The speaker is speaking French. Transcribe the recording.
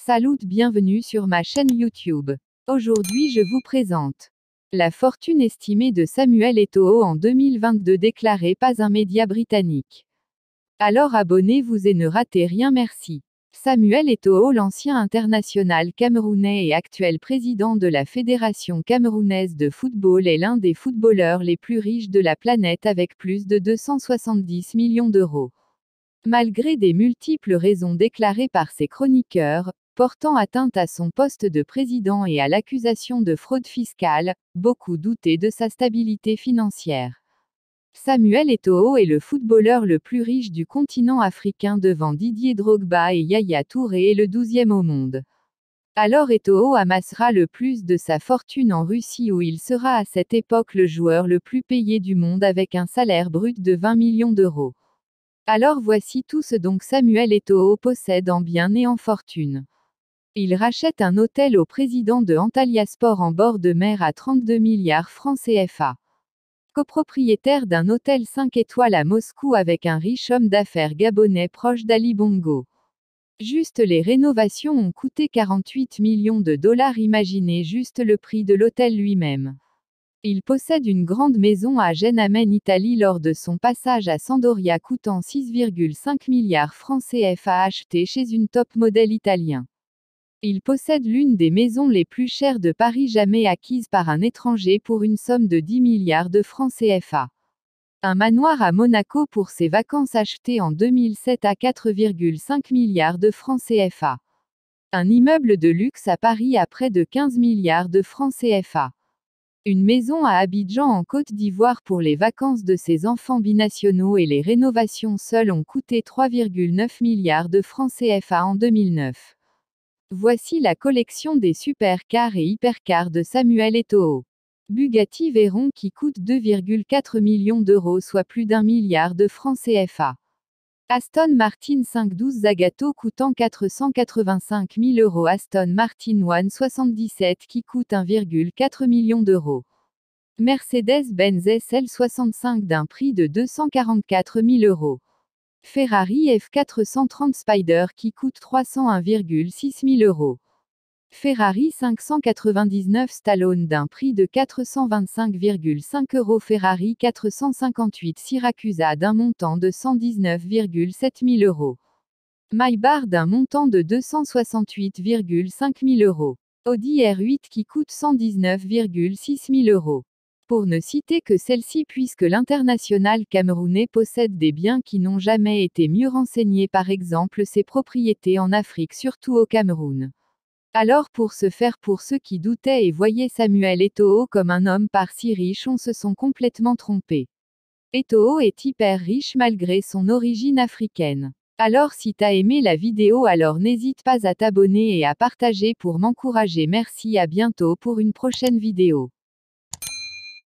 Salut, bienvenue sur ma chaîne YouTube. Aujourd'hui je vous présente la fortune estimée de Samuel Eto'o en 2022 déclarée par un média britannique. Alors abonnez-vous et ne ratez rien, merci. Samuel Eto'o, l'ancien international camerounais et actuel président de la Fédération camerounaise de football, est l'un des footballeurs les plus riches de la planète avec plus de 270 millions d'euros. Malgré des multiples raisons déclarées par ses chroniqueurs, portant atteinte à son poste de président et à l'accusation de fraude fiscale, beaucoup doutaient de sa stabilité financière. Samuel Eto'o est le footballeur le plus riche du continent africain devant Didier Drogba et Yaya Touré et le 12e au monde. Alors Eto'o amassera le plus de sa fortune en Russie où il sera à cette époque le joueur le plus payé du monde avec un salaire brut de 20 millions d'euros. Alors voici tout ce dont Samuel Eto'o possède en biens et en fortune. Il rachète un hôtel au président de Antalyaspor en bord de mer à 32 milliards francs CFA. Copropriétaire d'un hôtel 5 étoiles à Moscou avec un riche homme d'affaires gabonais proche d'Ali Bongo. Juste les rénovations ont coûté 48 millions de dollars, imaginez juste le prix de l'hôtel lui-même. Il possède une grande maison à Genamen, Italie lors de son passage à Sampdoria coûtant 6,5 milliards francs CFA achetée chez une top modèle italien. Il possède l'une des maisons les plus chères de Paris jamais acquise par un étranger pour une somme de 10 milliards de francs CFA. Un manoir à Monaco pour ses vacances acheté en 2007 à 4,5 milliards de francs CFA. Un immeuble de luxe à Paris à près de 15 milliards de francs CFA. Une maison à Abidjan en Côte d'Ivoire pour les vacances de ses enfants binationaux et les rénovations seules ont coûté 3,9 milliards de francs CFA en 2009. Voici la collection des supercars et hypercars de Samuel Eto'o. Bugatti Veyron qui coûte 2,4 millions d'euros soit plus d'1 milliard de francs CFA. Aston Martin 512 Zagato coûtant 485 000 euros. Aston Martin One 77 qui coûte 1,4 million d'euros. Mercedes-Benz SL65 d'un prix de 244 000 euros. Ferrari F430 Spider qui coûte 301,6 000 euros. Ferrari 599 Stallone d'un prix de 425,5 euros. Ferrari 458 Siracusa d'un montant de 119,7 000 euros. Maybach d'un montant de 268,5 000 euros. Audi R8 qui coûte 119,6 000 euros. Pour ne citer que celle-ci puisque l'international camerounais possède des biens qui n'ont jamais été mieux renseignés, par exemple ses propriétés en Afrique, surtout au Cameroun. Alors pour ceux qui doutaient et voyaient Samuel Eto'o comme un homme par si riche, on se sont complètement trompés. Eto'o est hyper riche malgré son origine africaine. Alors si t'as aimé la vidéo, alors n'hésite pas à t'abonner et à partager pour m'encourager. Merci, à bientôt pour une prochaine vidéo.